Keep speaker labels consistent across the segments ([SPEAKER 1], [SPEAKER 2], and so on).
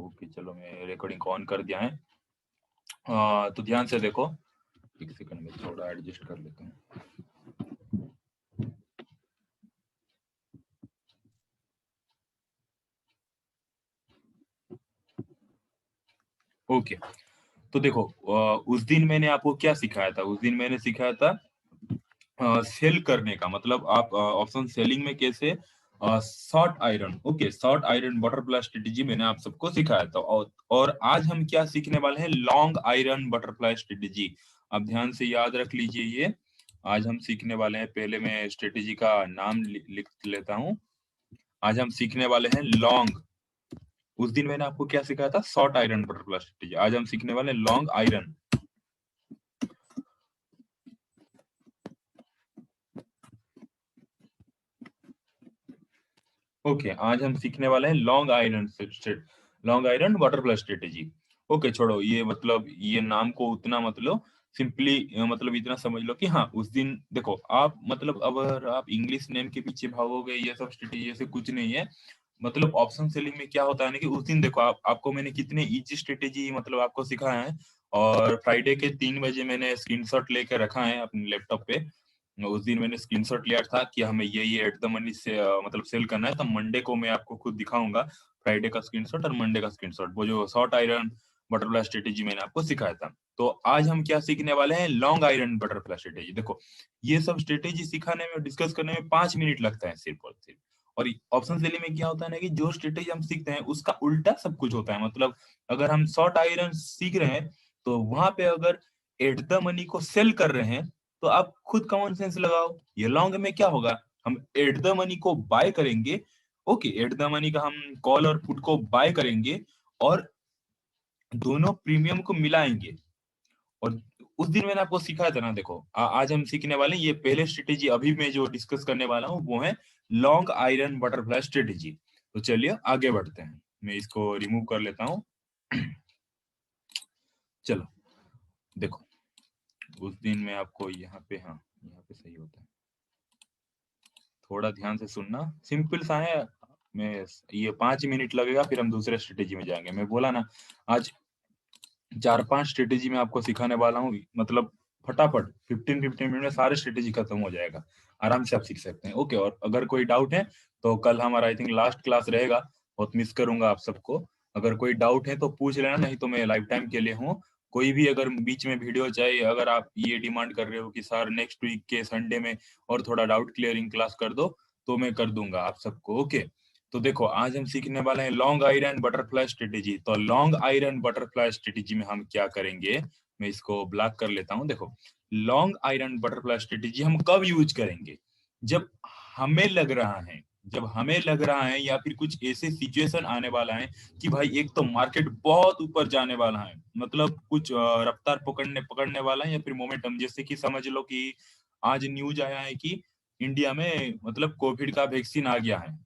[SPEAKER 1] Okay चलो मैं recording on कर दिया है। तो ध्यान से देखो, एक सेकंड में थोड़ा एडजस्ट कर लेता हूँ। ओके तो देखो, उस दिन मैंने आपको क्या सिखाया था? उस दिन मैंने सिखाया था सेल करने का, मतलब आप ऑप्शन सेलिंग में कैसे short iron, okay short iron butterfly strategy मैंने आप सबको सिखाया था। और आज हम क्या सीखने वाले हैं? Long iron butterfly strategy. आप ध्यान से याद रख लीजिए ये। आज हम सीखने वाले हैं, पहले मैं स्ट्रेटेजी का नाम लिख लेता हूँ। आज हम सीखने वाले हैं लॉन्ग। उस दिन मैंने आपको क्या सिखाया था? Short iron butterfly strategy. आज हम सीखने वाले हैं लॉन्ग आयरन। ओके आज हम सीखने वाले हैं long iron butterfly strategy. Okay छोड़ो ये, मतलब ये नाम को उतना मतलब सिंपली मतलब इतना समझ लो कि हाँ उस दिन देखो आप, मतलब अगर आप इंग्लिश नेम के पीछे भागोगे ये सब स्ट्रेटेजी ऐसे कुछ नहीं है। मतलब ऑप्शन सेलिंग में क्या होता है ना कि उस दिन देखो आपको मैंने कितने इजी स्ट्रेटेजी मतलब आपको सिखाया है। और फ्राइडे के 3 बजे मैंने स्क्रीनशॉट लेके रखा है अपने लैपटॉप पे। उस दिन मैंने स्क्रीनशॉट लिया था कि हमें ये एट द मनी से मतलब सेल करना है। तो मंडे को मैं आपको खुद दिखाऊंगा फ्राइडे का स्क्रीनशॉट और मंडे का स्क्रीनशॉट, वो जो शॉर्ट आयरन बटरफ्लाई स्ट्रेटेजी मैंने आपको सिखाया था। तो आज हम क्या सीखने वाले हैं? Long iron butterfly strategy. देखो ये सब स्ट्रेटेजी सिखाने में, डिस्कस करने में 5 मिनट लगता है सिर्फ और सिर्फ। और ऑप्शन सेलिंग में क्या होता है ना कि जो स्ट्रेटेजी हम सीखते हैं उसका उल्टा सब कुछ होता है। मतलब अगर हम शॉर्ट आयरन सीख रहे हैं तो वहां पे अगर एट द मनी को सेल कर रहे हैं तो आप खुद कॉमन सेंस लगाओ। ये लॉन्ग में क्या होगा? हम एट द मनी को बाय करेंगे। ओके एट द मनी का हम कॉल और पुट को बाय करेंगे और दोनों प्रीमियम को मिलाएंगे। और उस दिन मैंने आपको सिखाया था ना, देखो आज हम सीखने वाले हैं ये पहले स्ट्रेटेजी। अभी मैं जो डिस्कस करने वाला हूँ वो है लॉन्ग आयरन बटरफ्लाई स्ट्रेटेजी। तो चलिए आगे बढ़ते हैं, मैं इसको रिमूव कर लेता हूँ। चलो देखो, उस दिन मैं आपको यहाँ पे, हाँ यहाँ पे सही होता है, थोड़ा ध्यान से सुनना, सिंपल सा है। मैं ये 5 मिनट लगेगा फिर हम दूसरे स्ट्रेटेजी में जाएंगे। मैं बोला ना आज 4-5 स्ट्रेटेजी में आपको सिखाने वाला हूँ, मतलब फटाफट 15-15 मिनट में सारे स्ट्रेटेजी खत्म हो जाएगा। आराम से आप सीख सकते हैं। ओके और अगर कोई डाउट है तो कल हमारा आई थिंक लास्ट क्लास रहेगा, बहुत मिस करूंगा आप सबको। अगर कोई डाउट है तो पूछ लेना, नहीं तो मैं लाइफ टाइम के लिए हूँ। कोई भी अगर बीच में वीडियो चाहिए, अगर आप ये डिमांड कर रहे हो कि सर नेक्स्ट वीक के संडे में और थोड़ा डाउट क्लियरिंग क्लास कर दो, तो मैं कर दूंगा आप सबको। ओके तो देखो आज हम सीखने वाले हैं लॉन्ग आयरन बटरफ्लाई स्ट्रेटेजी। तो लॉन्ग आयरन बटरफ्लाई स्ट्रेटेजी में हम क्या करेंगे? मैं इसको ब्लॉक कर लेता हूं। देखो लॉन्ग आयरन बटरफ्लाई स्ट्रेटेजी हम कब यूज करेंगे? जब हमें लग रहा है, जब हमें लग रहा है या फिर कुछ ऐसे सिचुएशन आने वाला है कि भाई एक तो मार्केट बहुत ऊपर जाने वाला है, मतलब कुछ रफ्तार पकड़ने पकड़ने वाला है, या फिर मोमेंटम, जैसे कि समझ लो कि आज न्यूज आया है कि इंडिया में मतलब कोविड का वैक्सीन आ गया है,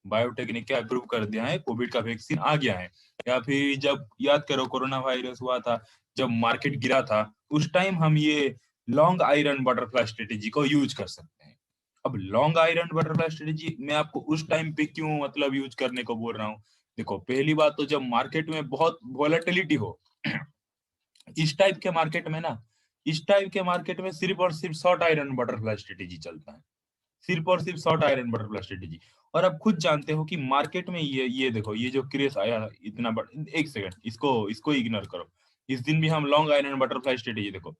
[SPEAKER 1] बायोटेक ने क्या अप्रूव कर दिया है, कोविड का वैक्सीन आ गया है। या फिर जब याद करो कोरोना वायरस हुआ था, जब मार्केट गिरा था, उस टाइम हम ये लॉन्ग आयरन बटरफ्लाई स्ट्रेटेजी को यूज कर सकते हैं। अब लॉन्ग आयरन बटरफ्लाई स्ट्रेटेजी मैं आपको उस टाइम पे क्यों मतलब यूज करने को बोल रहा हूँ? देखो पहली बात तो जब मार्केट में बहुत वॉलेटिलिटी हो, इस टाइप के मार्केट में ना, इस टाइप के मार्केट में सिर्फ और सिर्फ शॉर्ट आयरन बटरफ्लाई स्ट्रेटेजी चलता है। सिर्फ और सिर्फ शॉर्ट आयरन बटरफ्लाई स्ट्रेटेजी। और आप खुद जानते हो कि मार्केट में ये देखो ये जो क्रेज आया इतना बड़ा, एक सेकंड इसको इसको इग्नोर करो। इस दिन भी हम लॉन्ग आयरन बटरफ्लाई स्ट्रेटेजी देखो।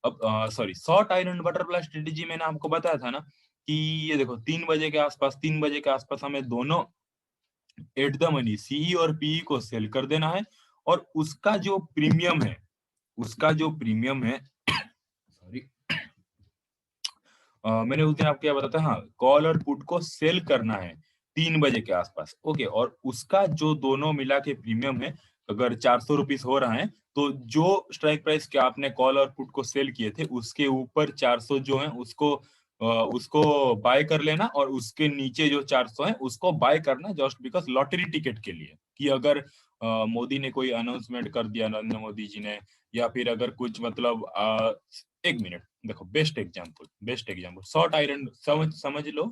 [SPEAKER 1] अब sorry short iron butterfly strategy मैंने आपको बताया था ना कि ये देखो 3 बजे के आसपास, 3 बजे के आसपास हमें दोनों एट द मनी सीई और पीई को सेल कर देना है। और उसका जो प्रीमियम है, उसका जो प्रीमियम है सॉरी मैंने उस दिन आपको क्या बताया था, हाँ कॉल और पुट को सेल करना है 3 बजे के आसपास। ओके और उसका जो दोनों मिला के प्रीमियम है, अगर 400 रुपीज हो रहा है तो जो स्ट्राइक प्राइस के आपने कॉल और पुट को सेल किए थे उसके ऊपर 400 जो है उसको बाय कर लेना, और उसके नीचे जो 400 है उसको बाय करना जस्ट बिकॉज लॉटरी टिकट के लिए, कि अगर मोदी ने कोई अनाउंसमेंट कर दिया, नरेंद्र मोदी जी ने, या फिर अगर कुछ मतलब 1 मिनट देखो, बेस्ट एग्जांपल शॉर्ट आयरन, समझ समझ लो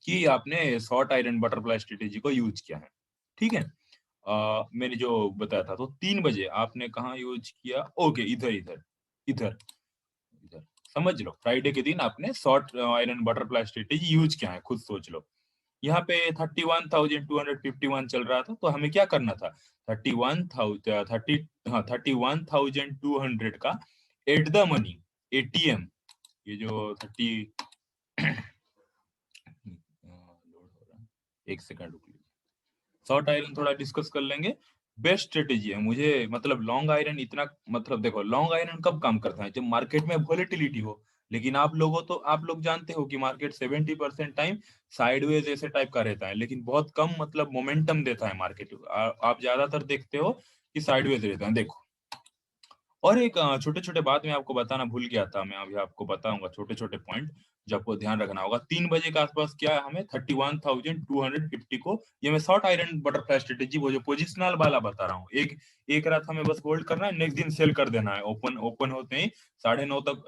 [SPEAKER 1] कि आपने शॉर्ट आयरन बटरफ्लाई स्ट्रेटेजी को यूज किया है। ठीक है मैंने जो बताया था, तो 3 बजे आपने कहाँ यूज किया? ओके, इधर इधर इधर इधर। समझ लो, फ्राइडे के दिन आपने short iron butterfly strategy use किया है, खुद सोच लो। यहाँ पे 31,251 चल रहा था, तो हमें क्या करना था? 31,200 का एट द मनी एटीएम, ये जो 30 लोड हो रहा है, एक सेकंड रुक लीजिए। शॉर्ट आयरन थोड़ा डिस्कस कर लेंगे। बेस्ट स्ट्रेटेजी है मुझे, मतलब लॉन्ग आयरन इतना, मतलब देखो लॉन्ग आयरन कब काम करता है? जब मार्केट में वॉलेटिलिटी हो। लेकिन आप लोग जानते हो कि मार्केट 70% टाइम साइडवेज ऐसे टाइप का रहता है, लेकिन बहुत कम मतलब मोमेंटम देता है मार्केट। आप ज्यादातर देखते हो कि साइडवेज रहता है। देखो, और एक छोटे छोटे बात मैं आपको बताना भूल गया था, मैं अभी आपको बताऊंगा छोटे छोटे पॉइंट जो आपको ध्यान रखना होगा। 3 बजे के आसपास क्या है, हमें 31,250 को, ये मैं शॉर्ट आयरन बटरफ्लाई स्ट्रेटेजी वो जो पोजिशनल वाला बता रहा हूँ, एक एक रात हमें बस होल्ड करना है, नेक्स्ट दिन सेल कर देना है। ओपन ओपन होते ही 9:30 तक,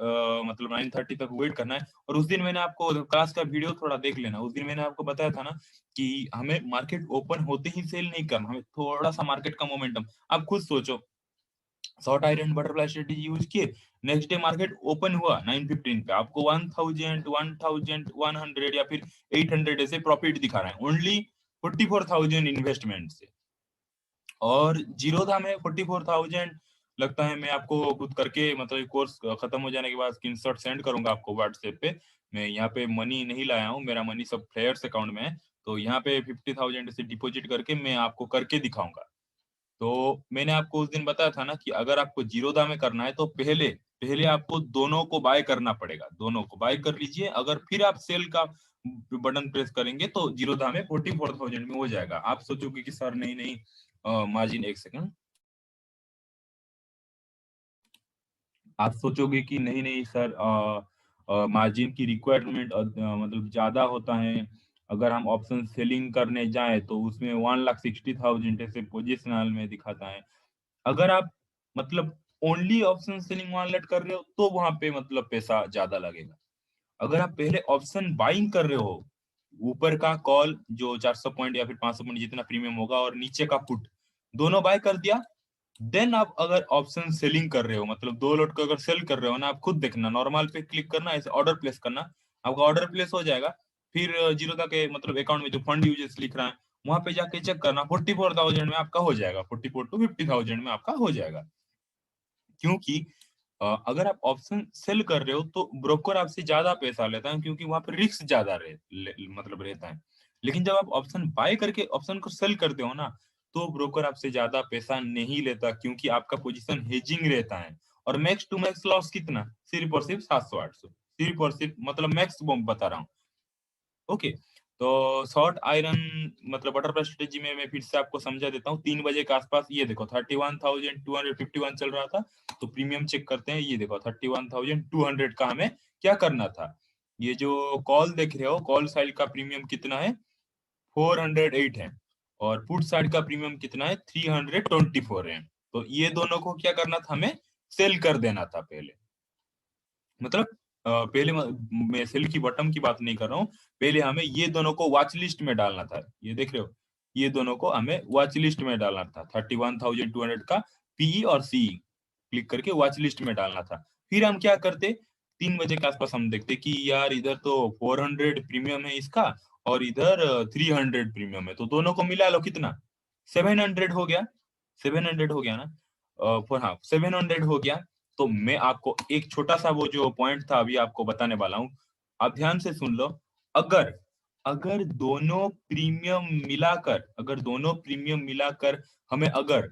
[SPEAKER 1] मतलब 9:30 तक वेट करना है। और उस दिन मैंने आपको क्लास का वीडियो थोड़ा देख लेना, उस दिन मैंने आपको बताया था ना कि हमें मार्केट ओपन होते ही सेल नहीं करना, हमें थोड़ा सा मार्केट का मोमेंटम। आप खुद सोचो, short iron butterfly strategy use किए, नेक्स्ट डे मार्केट ओपन हुआ 9:15 पे, आपको 1000, 1100 या फिर 800 ऐसे प्रॉफिट दिखा रहा है ओनली 44,000 इन्वेस्टमेंट से। और जीरोधा में 44,000 लगता है। मैं आपको खुद करके, मतलब कोर्स खत्म हो जाने के बाद स्क्रीनशॉट सेंड करूंगा आपको व्हाट्सएप पे। मैं यहाँ पे मनी नहीं लाया हूँ, मेरा मनी सब फ्लेयर्स अकाउंट में है। तो यहाँ पे 50,000 से डिपॉजिट करके मैं आपको करके दिखाऊंगा। तो मैंने आपको उस दिन बताया था ना कि अगर आपको जीरोधा में करना है तो पहले पहले आपको दोनों को बाय करना पड़ेगा, दोनों को बाय कर लीजिए। अगर फिर आप सेल का बटन प्रेस करेंगे तो जीरोधा में 44,000 में हो जाएगा। आप सोचोगे कि सर नहीं नहीं, मार्जिन, एक सेकंड, आप सोचोगे कि नहीं नहीं सर, मार्जिन की रिक्वायरमेंट मतलब ज्यादा होता है। अगर हम ऑप्शन सेलिंग करने जाएं तो उसमें 1,60,000 ऐसे पोजिशनल में दिखाता है। अगर आप मतलब ओनली ऑप्शन सेलिंग वालेट कर रहे हो तो वहां पे मतलब पैसा ज्यादा लगेगा। अगर आप पहले ऑप्शन बाइंग कर रहे हो, ऊपर का कॉल जो 400 पॉइंट या फिर 500 पॉइंट जितना प्रीमियम होगा, और नीचे का पुट, दोनों बाय कर दिया, देन आप अगर ऑप्शन सेलिंग कर रहे हो, मतलब दो लोट को अगर सेल कर रहे हो ना, आप खुद देखना, नॉर्मल पे क्लिक करना, ऐसे ऑर्डर प्लेस करना, आपका ऑर्डर प्लेस हो जाएगा। फिर जीरो तक के मतलब अकाउंट में जो फंड यूजेस लिख रहा है, वहां पे जाके चेक करना, 44,000 में आपका हो जाएगा, 44 to 50,000 में आपका हो जाएगा। क्योंकि अगर आप ऑप्शन सेल कर रहे हो तो ब्रोकर आपसे ज्यादा पैसा लेता है, क्योंकि वहां पर रिस्क ज्यादा मतलब रहता है। लेकिन जब आप ऑप्शन बाय करके ऑप्शन को सेल करते हो ना, तो ब्रोकर आपसे ज्यादा पैसा नहीं लेता, क्योंकि आपका पोजीशन हेजिंग रहता है। और मैक्स टू मैक्स लॉस कितना? सिर्फ और सिर्फ 700-800, सिर्फ और सिर्फ, मतलब मैक्स बम बता रहा हूँ। ओके। तो शॉर्ट आयरन मतलब बटरफ्लाई स्ट्रेटेजी में मैं फिर से आपको समझा देता हूँ। 3 बजे के आसपास ये देखो 31,251 चल रहा था, तो प्रीमियम चेक करते हैं। ये देखो 31,200 का हमें क्या करना था। ये जो कॉल देख रहे हो, कॉल साइड का प्रीमियम कितना है? 408 है। और पुट साइड का प्रीमियम कितना है? 324 है। तो ये दोनों को क्या करना था? हमें सेल कर देना था पहले। मतलब पहले मैं सेल की बॉटम की बात नहीं कर रहा हूँ, पहले हमें ये दोनों को वॉच लिस्ट में डालना था। ये देख रहे हो, ये दोनों को हमें वॉच लिस्ट में डालना था। 31,200 का पीई और सी क्लिक करके वॉच लिस्ट में डालना था। फिर हम क्या करते, 3 बजे के आसपास हम देखते कि यार इधर तो 400 प्रीमियम है इसका, और इधर 300 प्रीमियम है, तो दोनों को मिला लो कितना? 700 हो गया। 700 हो गया ना? हाँ, 700 हो गया। तो मैं आपको एक छोटा सा वो जो पॉइंट था अभी आपको बताने वाला हूँ, आप ध्यान से सुन लो। अगर अगर दोनों प्रीमियम मिलाकर हमें अगर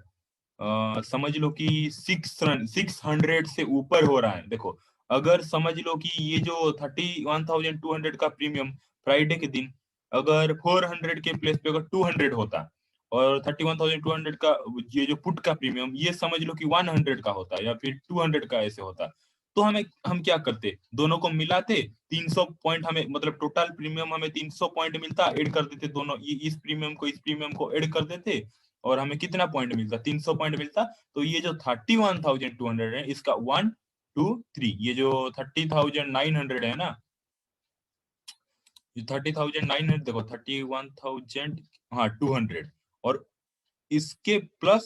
[SPEAKER 1] समझ लो कि 600 से ऊपर हो रहा है। देखो, अगर समझ लो कि ये जो 31,200 का प्रीमियम फ्राइडे के दिन अगर 400 के प्लेस पे अगर 200 होता, और 31,200 का ये जो पुट का प्रीमियम ये समझ लो कि 100 का होता या फिर 200 का ऐसे होता, तो हम क्या करते, दोनों को मिलाते। 300 पॉइंट हमें, मतलब टोटल प्रीमियम हमें 300 पॉइंट मिलता, ऐड कर देते दोनों, इस प्रीमियम को ऐड कर देते, और हमें कितना पॉइंट मिलता? 300 पॉइंट मिलता। तो ये जो 31,200 है, इसका 1 2 3, ये जो 30,900 है ना, ये 30,900, देखो 31,000, हाँ 200, और इसके प्लस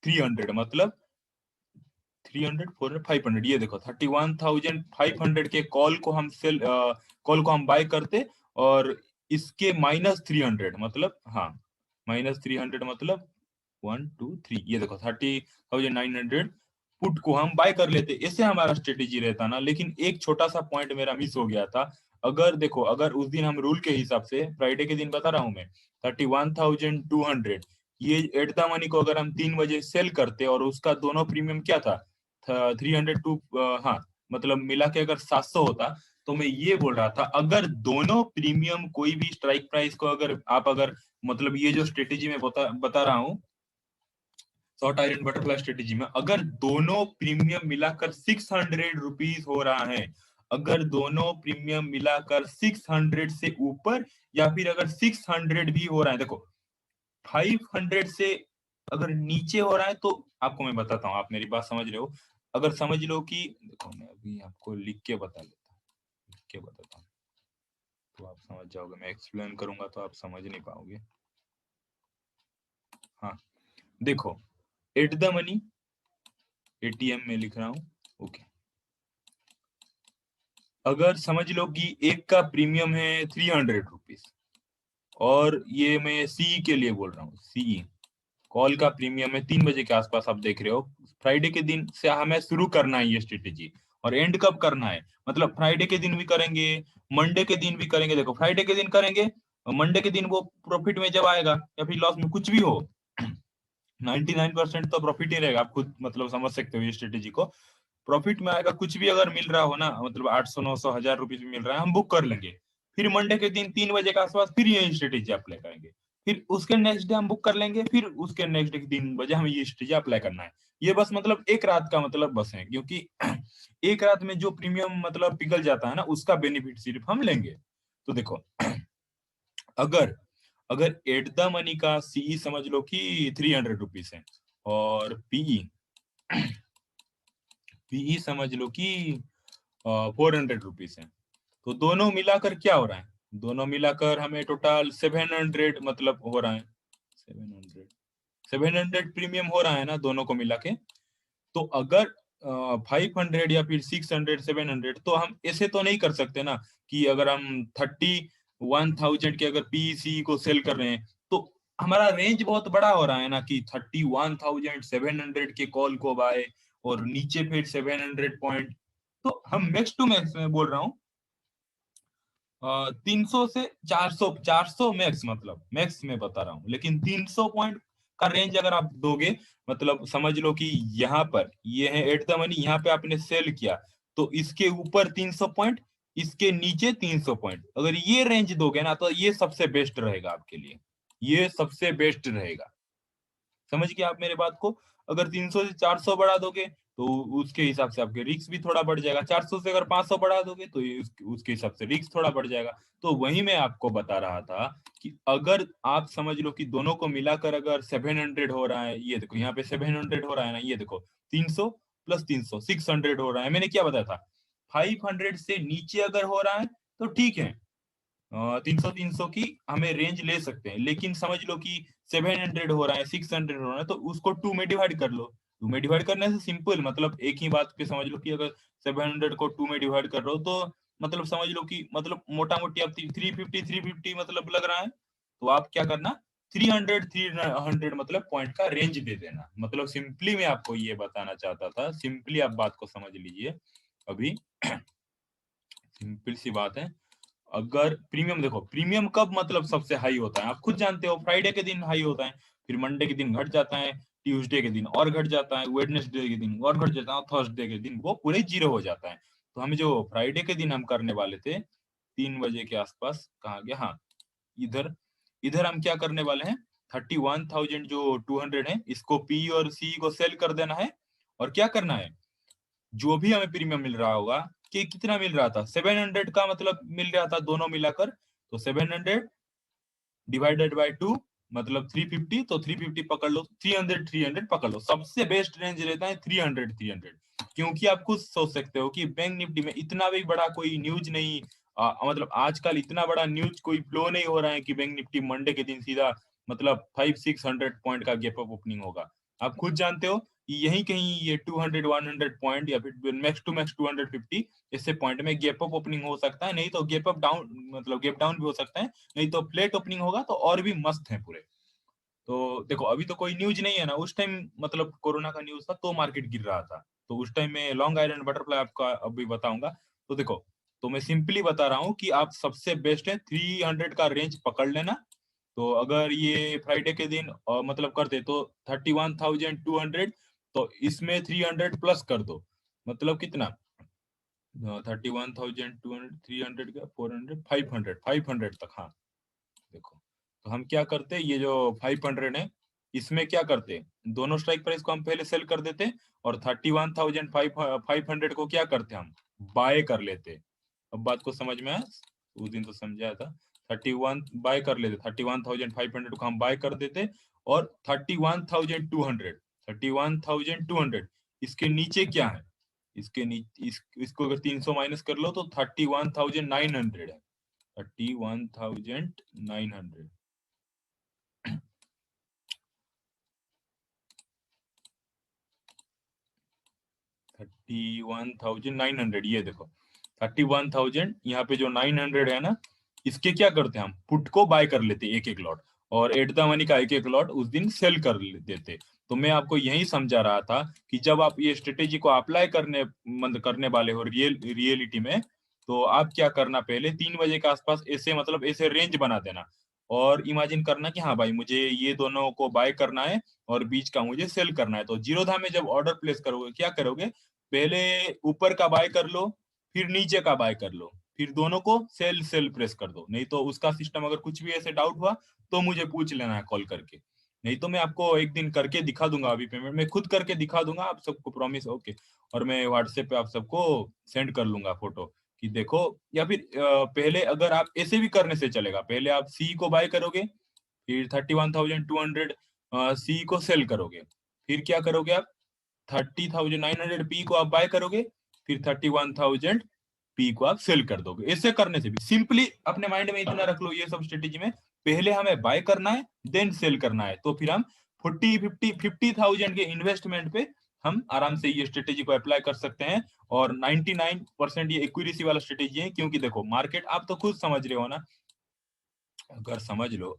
[SPEAKER 1] 300 मतलब 300 400 500, ये देखो 31,500 के कॉल को हम बाय करते, और इसके -300 मतलब, हाँ, -300 मतलब 1 2 3, ये देखो 30,900 पुट को हम बाय कर लेते। ऐसे हमारा स्ट्रेटेजी रहता ना। लेकिन एक छोटा सा पॉइंट मेरा मिस हो गया था। अगर देखो, अगर उस दिन हम रूल के हिसाब से, फ्राइडे के दिन बता रहा हूं मैं, 31,200, ये एट द मनी को अगर हम 3 बजे सेल करते और उसका दोनों प्रीमियम क्या था, 300 हाँ, मतलब मिला के अगर 700 होता, तो मैं ये बोल रहा था, अगर दोनों प्रीमियम कोई भी स्ट्राइक प्राइस को अगर मतलब ये जो स्ट्रेटेजी में बता रहा हूँ, शॉर्ट आयरन बटरफ्लाई स्ट्रेटेजी में, अगर दोनों प्रीमियम मिलाकर 600 रुपीज हो रहा है, अगर दोनों प्रीमियम मिलाकर 600 से ऊपर, या फिर अगर 600 भी हो रहा है, देखो 500 से अगर नीचे हो रहा है, तो आपको मैं बताता हूँ, आप मेरी बात समझ रहे हो। अगर समझ लो कि, देखो मैं अभी आपको लिख के बता लेता हूँ, लिख के बताता हूँ तो आप समझ जाओगे। मैं एक्सप्लेन करूंगा तो आप समझ नहीं पाओगे। हाँ, देखो, एट द मनी एटीएम में लिख रहा हूँ, ओके। अगर समझ लो कि एक का प्रीमियम है 300 रुपीज, और ये मैं सीई के लिए बोल रहा हूँ, सीई कॉल का प्रीमियम है 3 बजे के आसपास, आप देख रहे हो फ्राइडे के दिन से हमें शुरू करना है ये स्ट्रेटेजी। और एंड कब करना है, मतलब फ्राइडे के दिन भी करेंगे, मंडे के दिन भी करेंगे। देखो फ्राइडे के दिन करेंगे, मंडे के दिन वो प्रॉफिट में जब आएगा, या फिर लॉस में, कुछ भी हो, 99% तो प्रॉफिट ही रहेगा। आप खुद मतलब समझ सकते हो ये स्ट्रेटेजी को। प्रॉफिट में आएगा, कुछ भी अगर मिल रहा हो ना, मतलब 800 900 1000 रुपीज मिल रहा है, हम बुक कर लेंगे। फिर मंडे के दिन 3 बजे के आसपास फिर ये स्ट्रेटेजी अप्लाई करेंगे। फिर उसके नेक्स्ट डे हम बुक कर लेंगे, फिर उसके नेक्स्ट डे 3 बजे हमें ये स्ट्रेटेजी अप्लाई करना है। ये बस मतलब एक रात का मतलब बस है, क्योंकि एक रात में जो प्रीमियम मतलब पिघल जाता है ना, उसका बेनिफिट सिर्फ हम लेंगे। तो देखो, अगर अगर एट द मनी का सीई समझ लो कि 300 रुपीज है, और पीई पीई समझ लो कि 400 रुपीज है, तो दोनों मिलाकर क्या हो रहा है, दोनों मिलाकर हमें टोटल 700 मतलब हो रहा है, 700 प्रीमियम हो रहा है ना दोनों को मिला के। तो अगर 500 या फिर 600 700, तो हम ऐसे तो नहीं कर सकते ना कि अगर हम 31,000 के अगर पीसी को सेल कर रहे हैं, तो हमारा रेंज बहुत बड़ा हो रहा है ना, कि 31,700 के कॉल को बाय, और नीचे फिर 700 पॉइंट। तो हम मैक्स टू मैक्स में बोल रहा हूँ, 300 से 400, 400 मैक्स, मतलब मैक्स में बता रहा हूँ। लेकिन 300 पॉइंट का रेंज अगर आप दोगे, मतलब समझ लो कि यहाँ पर ये है एट द मनी, यहाँ पे आपने सेल किया, तो इसके ऊपर 300 पॉइंट, इसके नीचे 300 पॉइंट, अगर ये रेंज दोगे ना, तो ये सबसे बेस्ट रहेगा आपके लिए, ये सबसे बेस्ट रहेगा। समझ गए आप मेरे बात को। अगर 300 से 400 बढ़ा दोगे, तो उसके हिसाब से आपके रिस्क भी थोड़ा बढ़ जाएगा। 400 से अगर 500 बढ़ा दोगे, तो ये उसके हिसाब से रिस्क थोड़ा बढ़ जाएगा। तो वही मैं आपको बता रहा था कि अगर आप समझ लो कि दोनों को मिलाकर अगर 700 हो रहा है, ये देखो यहाँ पे 700 हो रहा है ना, ये देखो 300 प्लस 300 600 हो रहा है। मैंने क्या बताया था, 500 से नीचे अगर हो रहा है तो ठीक है, 300 की हमें रेंज ले सकते हैं। लेकिन समझ लो कि 700 हो रहा है, 600 हो रहा है, तो उसको 2 में डिवाइड कर लो। 2 में डिवाइड करने से सिंपल, मतलब एक ही बात पे समझ लो कि अगर 700 को 2 में डिवाइड कर रहे हो, तो मतलब समझ लो कि मतलब मोटा मोटी आप 350 मतलब लग रहा है, तो आप क्या करना, 300 मतलब पॉइंट का रेंज दे देना। मतलब सिंपली मैं आपको ये बताना चाहता था, सिंपली आप बात को समझ लीजिए अभी। सिंपल सी बात है। अगर प्रीमियम, देखो प्रीमियम कब मतलब सबसे हाई होता है, आप खुद जानते हो, फ्राइडे के दिन हाई होता है, फिर मंडे के दिन घट जाता है, ट्यूसडे के दिन और घट जाता है, वेडनेसडे के दिन और घट जाता है, थर्सडे के दिन वो पूरे जीरो हो जाता है। तो हमें जो फ्राइडे के दिन हम करने वाले थे, 3 बजे के आसपास, कहा गया, हाँ, इधर इधर हम क्या करने वाले हैं, 31,000 जो 200 है, इसको पी और सी को सेल कर देना है। और क्या करना है, जो भी हमें प्रीमियम मिल रहा होगा, कि कितना मिल रहा था, 700 का मतलब मिल रहा था दोनों मिलाकर, तो 700 डिवाइडेड बाय 2 मतलब 350, तो 350 पकड़ लो, 300 पकड़ लो, सबसे बेस्ट रेंज रहता है 300। क्योंकि आप खुद सोच सकते हो कि बैंक निफ्टी में इतना भी बड़ा कोई न्यूज नहीं, मतलब आजकल इतना बड़ा न्यूज कोई फ्लो नहीं हो रहा है कि बैंक निफ्टी मंडे के दिन सीधा मतलब 500-600 पॉइंट का गैप अप ओपनिंग होगा। आप खुद जानते हो कि यही कहीं ये 200-100 पॉइंट या फिर मैक्स टू मैक्स 250 इससे पॉइंट में गैप अप ओपनिंग हो सकता है, नहीं तो गैप अप डाउन मतलब गैप डाउन भी हो सकता है, नहीं तो फ्लैट ओपनिंग होगा तो और भी मस्त है पूरे। तो देखो अभी तो कोई न्यूज नहीं है ना, उस टाइम मतलब कोरोना का न्यूज था तो मार्केट गिर रहा था, तो उस टाइम में लॉन्ग आयरन बटरफ्लाई आपका अभी बताऊंगा। तो देखो, तो मैं सिंपली बता रहा हूँ कि आप सबसे बेस्ट है 300 का रेंज पकड़ लेना। तो अगर ये फ्राइडे के दिन मतलब करते तो 31,200, तो इसमें 300 प्लस कर दो, मतलब कितना 31,200 300 का 400 500 तक। हाँ देखो, तो हम क्या करते, ये जो 500 है इसमें क्या करते, दोनों स्ट्राइक प्राइस को हम पहले सेल कर देते और 31,500 को क्या करते हम बाय कर लेते। अब बात को समझ में आया, उस दिन तो समझाया था। 31 बाय कर लेते, 31,500 को हम बाय कर देते और 31,200 इसके नीचे क्या है, इसके नीचे इसको अगर 300 माइनस कर लो तो 31,900 है। 31,900 31,900 ये देखो 31,000 यहाँ पे जो 900 है ना, इसके क्या करते हैं हम पुट को बाय कर लेते एक एक लॉट और एट द मनी का एक एक लॉट उस दिन सेल कर देते। तो मैं आपको यही समझा रहा था कि जब आप ये स्ट्रेटेजी को अप्लाई करने वाले हो रियलिटी में, तो आप क्या करना, पहले 3 बजे के आसपास ऐसे मतलब ऐसे रेंज बना देना और इमेजिन करना कि हाँ भाई मुझे ये दोनों को बाय करना है और बीच का मुझे सेल करना है। तो जीरोधा में जब ऑर्डर प्लेस करोगे क्या करोगे, पहले ऊपर का बाय कर लो, फिर नीचे का बाय कर लो, फिर दोनों को सेल सेल प्रेस कर दो। नहीं तो उसका सिस्टम अगर कुछ भी ऐसे डाउट हुआ तो मुझे पूछ लेना है कॉल करके, नहीं तो मैं आपको एक दिन करके दिखा दूंगा, अभी पेमेंट मैं खुद करके दिखा दूंगा आप सबको, प्रॉमिस ओके। और मैं व्हाट्सएप पे आप सबको सेंड कर लूंगा फोटो कि देखो। या फिर पहले अगर आप ऐसे भी करने से चलेगा, पहले आप सी को बाय करोगे, फिर 31,200 सी को सेल करोगे, फिर क्या करोगे आप 30,900 पी को आप बाय करोगे, फिर 31,000 पी को आप सेल कर दोगे। ऐसे करने से भी सिंपली अपने माइंड में इतना रख लो, ये सब स्ट्रेटेजी में पहले हमें बाय करना है देन सेल करना है, तो फिर हम 50,000 के इन्वेस्टमेंट पे हम आराम से ये स्ट्रेटेजी को अप्लाई कर सकते हैं। और 99% ये एक्यूरेसी वाला स्ट्रेटेजी है, क्योंकि देखो मार्केट आप तो खुद समझ रहे हो ना, अगर समझ लो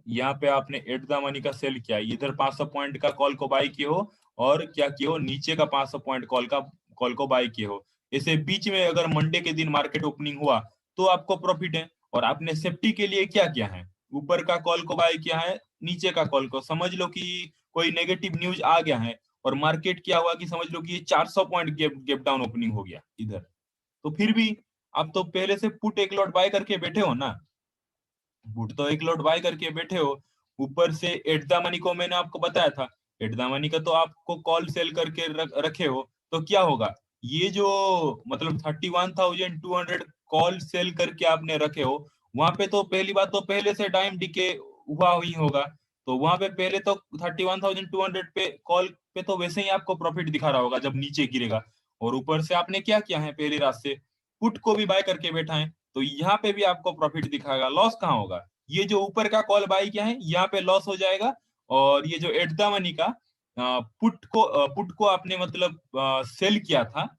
[SPEAKER 1] यहाँ पे आपने एट द मनी का सेल किया, इधर 500 पॉइंट का कॉल को बाय किए हो और क्या किए हो नीचे का 500 पॉइंट कॉल को बाय किए हो। इसे बीच में अगर मंडे के दिन मार्केट ओपनिंग हुआ तो आपको प्रॉफिट है, और आपने सेफ्टी के लिए क्या किया है, ऊपर का कॉल को बाय किया है, नीचे का कॉल को समझ लो कि कोई नेगेटिव न्यूज आ गया है और मार्केट क्या हुआ कि समझ लो कि ये 400 पॉइंट गैप डाउन ओपनिंग हो गया इधर, तो फिर भी आप तो पहले से पुट एक लॉट बाय करके बैठे हो ना, बुट तो एक लॉट बाय करके बैठे हो। ऊपर से एट द मनी को मैंने आपको बताया था, एट द मनी का तो आपको कॉल सेल करके रखे हो, तो क्या होगा, ये जो मतलब 31,200 कॉल सेल करके आपने रखे हो, वहां पे तो पहली बात तो पहले से टाइम डिके हुआ ही होगा, तो वहां पे पहले तो 31,200 पे कॉल पे तो वैसे ही आपको प्रॉफिट दिखा रहा होगा जब नीचे गिरेगा। और ऊपर से आपने क्या किया है, पहली रात से पुट को भी बाय करके बैठा है, तो यहाँ पे भी आपको प्रॉफिट दिखाएगा, लॉस कहाँ होगा, ये जो ऊपर का कॉल बाई किया है यहाँ पे लॉस हो जाएगा। और ये जो एट द मनी का पुट को आपने मतलब सेल किया था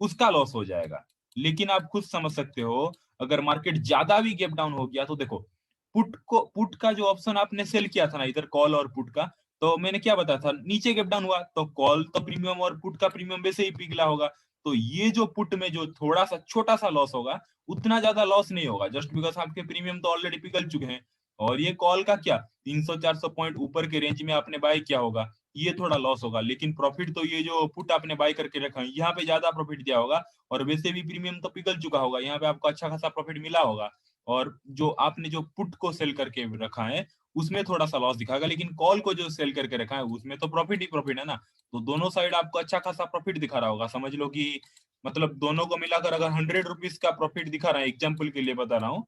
[SPEAKER 1] उसका लॉस हो जाएगा। लेकिन आप खुद समझ सकते हो, अगर मार्केट ज्यादा भी गैप डाउन हो गया तो देखो, पुट का जो ऑप्शन आपने सेल किया था ना इधर कॉल और पुट का, तो मैंने क्या बताया था, नीचे गैप डाउन हुआ तो कॉल तो प्रीमियम और पुट का प्रीमियम वैसे ही पिघला होगा। तो ये जो पुट में जो थोड़ा सा छोटा सा लॉस होगा, उतना ज्यादा लॉस नहीं होगा, जस्ट बिकॉज आपके प्रीमियम तो ऑलरेडी पिघल चुके हैं। और ये कॉल का क्या, 300-400 पॉइंट ऊपर के रेंज में आपने बाय किया होगा, ये थोड़ा लॉस होगा, लेकिन प्रॉफिट तो ये जो पुट आपने बाय करके रखा है यहाँ पे ज्यादा प्रॉफिट दिया होगा। और वैसे भी प्रीमियम तो पिघल चुका होगा, यहाँ पे आपको अच्छा खासा प्रॉफिट मिला होगा। और जो आपने जो पुट को सेल करके रखा है उसमें थोड़ा सा लॉस दिखाएगा, लेकिन कॉल को जो सेल करके रखा है उसमें तो प्रॉफिट ही प्रॉफिट है ना। तो दोनों साइड आपको अच्छा खासा प्रॉफिट दिखा रहा होगा, समझ लो कि मतलब दोनों को मिलाकर अगर 100 रुपीज का प्रॉफिट दिखा रहा है, एग्जाम्पल के लिए बता रहा हूँ,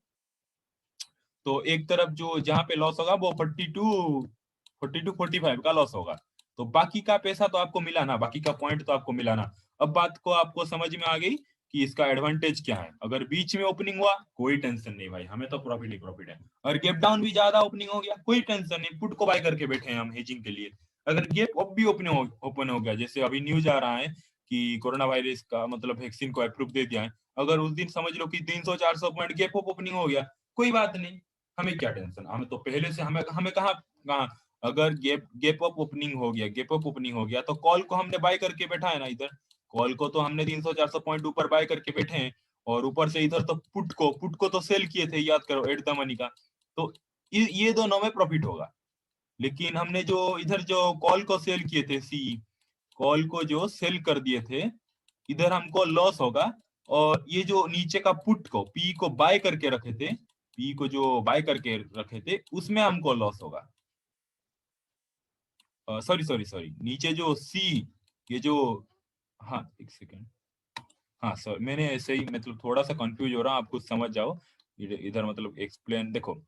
[SPEAKER 1] तो एक तरफ जो जहां पे लॉस होगा वो 42-45 का लॉस होगा, तो बाकी का पैसा तो आपको मिला ना, बाकी का पॉइंट तो आपको मिला ना। अब बात को आपको समझ में आ गई कि इसका एडवांटेज क्या है। अगर बीच में ओपनिंग हुआ कोई टेंशन नहीं भाई, हमें तो प्रॉफिट ही प्रॉफिट है। और गैप डाउन भी ज्यादा ओपनिंग हो गया कोई टेंशन नहीं, पुट को बाय करके बैठे हैं हम हेजिंग के लिए। अगर गैप अप भी ओपन हो गया, जैसे अभी न्यूज आ रहा है कि कोरोना वायरस का मतलब वैक्सीन को अप्रूव दे दिया है, अगर उस दिन समझ लो कि 300-400 पॉइंट गैप अप ओपनिंग हो गया, कोई बात नहीं, हमें क्या टेंशन, हमें तो पहले से हमें हमें कहाँ कहाँ अगर गैप गैप अप ओपनिंग हो गया, गैप अप ओपनिंग हो गया तो कॉल को हमने बाय करके बैठा है ना इधर, कॉल को तो हमने 300-400 पॉइंट ऊपर बाय करके बैठे हैं। और ऊपर से इधर तो पुट को तो सेल किए थे, याद करो, एट द मनी का। तो ये दोनों में प्रॉफिट होगा। लेकिन हमने जो इधर जो कॉल को सेल किए थे, सी कॉल को जो सेल कर दिए थे, इधर हमको लॉस होगा। और ये जो नीचे का पुट को पी को बाय करके रखे थे, पी को जो बाय करके रखे थे उसमें हमको लॉस होगा। सॉरी सॉरी सॉरी, नीचे जो सी, ये जो, हाँ एक सेकेंड, हाँ सर मैंने ऐसे ही मतलब थोड़ा सा कंफ्यूज हो रहा हूँ, आप कुछ समझ जाओ। इधर मतलब एक्सप्लेन देखो,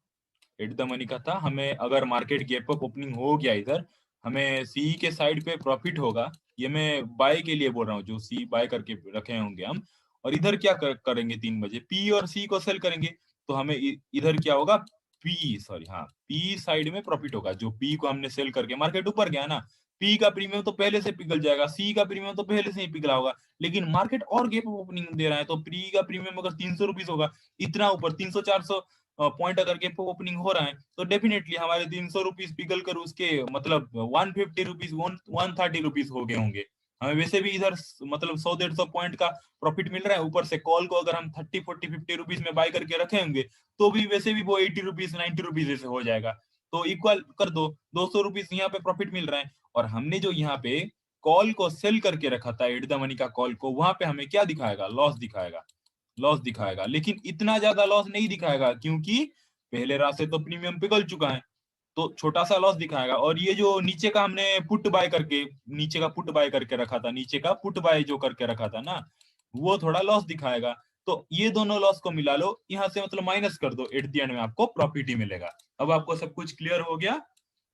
[SPEAKER 1] एट द मनी का था, हमें अगर मार्केट गैप अप ओपनिंग हो गया इधर, हमें सी के साइड पे प्रॉफिट होगा। ये मैं बाय के लिए बोल रहा हूँ, जो सी बाय करके रखे होंगे हम। और इधर क्या करेंगे, 3 बजे पी और सी को सेल करेंगे, तो हमें इधर क्या होगा, पी सॉरी हाँ पी साइड में प्रॉफिट होगा। जो पी को हमने सेल करके मार्केट ऊपर गया ना, पी का प्रीमियम तो पहले से पिघल जाएगा, सी का प्रीमियम तो पहले से ही पिघला होगा। लेकिन मार्केट और गैप ओपनिंग दे रहा है, तो प्री का प्रीमियम अगर 300 रुपीज होगा, इतना ऊपर 300-400 पॉइंट अगर गैप ओपनिंग हो रहा है, तो डेफिनेटली हमारे 300 रुपीज पिघल कर उसके मतलब 150 रुपीज 130 रुपीज हो गए होंगे। हमें वैसे भी इधर मतलब 100-150 पॉइंट का प्रॉफिट मिल रहा है। ऊपर से कॉल को अगर हम 30-40-50 रुपीज में बाय करके रखे होंगे, तो भी वैसे भी वो 80 रुपीज 90 रुपीज ऐसे हो जाएगा। तो इक्वल कर दो, 200 रुपीज यहाँ पे प्रॉफिट मिल रहा है। और हमने जो यहाँ पे कॉल को सेल करके रखा था एट द मनी का कॉल को, वहां पे हमें क्या दिखाएगा, लॉस दिखाएगा, लॉस दिखाएगा। लेकिन इतना ज्यादा लॉस नहीं दिखाएगा, क्योंकि पहले रात से तो प्रीमियम पिघल चुका है, तो छोटा सा लॉस दिखाएगा। और ये जो नीचे का हमने पुट बाय करके, नीचे का पुट बाय करके रखा था, नीचे का पुट बाय जो करके रखा था ना, वो थोड़ा लॉस दिखाएगा। तो ये दोनों लॉस को मिला लो यहाँ से, मतलब माइनस कर दो, एट द एंड में आपको प्रॉफिट ही मिलेगा। अब आपको सब कुछ क्लियर हो गया?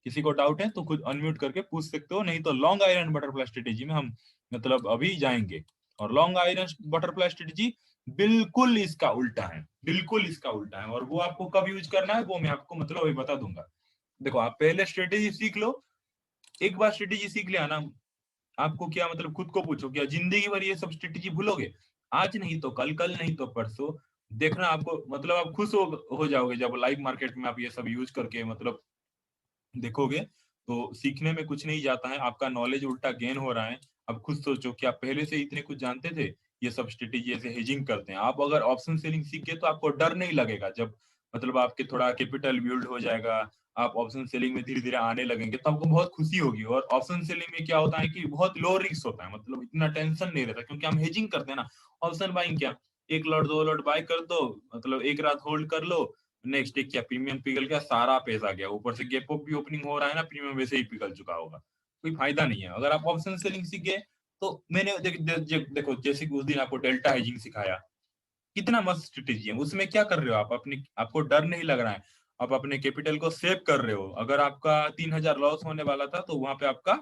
[SPEAKER 1] किसी को डाउट है तो खुद अनम्यूट करके पूछ सकते हो, नहीं तो लॉन्ग आयरन बटरफ्लाई स्ट्रेटेजी में हम मतलब अभी जाएंगे। और लॉन्ग आयरन बटरफ्लाई स्ट्रेटेजी बिल्कुल इसका उल्टा है, बिल्कुल इसका उल्टा है। और वो आपको कब यूज करना है वो मैं आपको मतलब अभी बता दूंगा। देखो, आप पहले स्ट्रेटेजी सीख लो। एक बार स्ट्रेटेजी सीख लिया ना, आपको क्या मतलब खुद को पूछो, क्या जिंदगी भर ये सब स्ट्रेटेजी भूलोगे? आज नहीं तो कल, कल नहीं तो परसों। देखना आपको मतलब आप खुश हो जाओगे जब लाइव मार्केट में आप ये सब यूज करके मतलब देखोगे। तो सीखने में कुछ नहीं जाता है, आपका नॉलेज उल्टा गेन हो रहा है। अब खुद सोचो, क्या पहले से इतने कुछ जानते थे? ये सब स्ट्रेटेजी ऐसे हेजिंग करते हैं। आप अगर ऑप्शन सेलिंग सीख गए तो आपको डर नहीं लगेगा। जब मतलब आपके थोड़ा कैपिटल बिल्ड हो जाएगा, आप ऑप्शन सेलिंग में धीरे धीरे आने लगेंगे, तो आपको बहुत खुशी होगी। और ऑप्शन सेलिंग में क्या होता है कि बहुत लो रिस्क होता है, मतलब इतना टेंशन नहीं रहता, क्योंकि हम हेजिंग करते हैं ना। ऑप्शन बाइंग क्या, एक लॉट दो लॉट बाय कर दो, मतलब एक रात होल्ड कर लो, नेक्स्ट डे क्या प्रीमियम पिघल गया, सारा पैसा गया। ऊपर से गैप अप भी ओपनिंग हो रहा है ना, प्रीमियम वैसे ही पिघल चुका होगा, कोई फायदा नहीं है। अगर आप ऑप्शन सेलिंग सीख गए, तो मैंने देखो जैसे कि उस दिन आपको डेल्टा हेजिंग सिखाया, कितना मस्त स्ट्रेटेजी है। उसमें क्या कर रहे हो आप, अपने आपको डर नहीं लग रहा है, आप अपने कैपिटल को सेव कर रहे हो। अगर आपका 3,000 लॉस होने वाला था, तो वहां पे आपका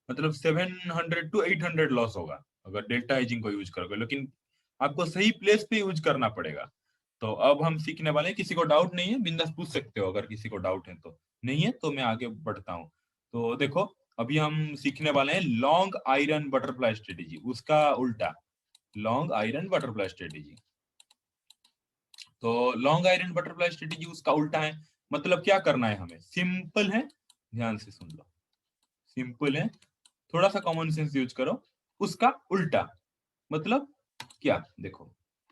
[SPEAKER 1] मतलब 700 to 800 लॉस होगा, अगर डेल्टा हेजिंग को यूज करोगे। लेकिन आपको सही प्लेस पे यूज करना पड़ेगा। तो अब हम सीखने वाले हैं। किसी को डाउट नहीं है, बिंदास पूछ सकते हो अगर किसी को डाउट है तो। नहीं है तो मैं आगे बढ़ता हूँ। तो देखो, अभी हम सीखने वाले हैं लॉन्ग आयरन बटरफ्लाई स्ट्रेटेजी, उसका उल्टा, लॉन्ग आयरन बटरफ्लाई स्ट्रेटेजी। तो लॉन्ग आयरन बटरफ्लाई स्ट्रेटेजी उसका उल्टा है। मतलब क्या करना है हमें, सिंपल है, ध्यान से सुन लो, सिंपल है, थोड़ा सा कॉमन सेंस यूज करो। उसका उल्टा मतलब क्या, देखो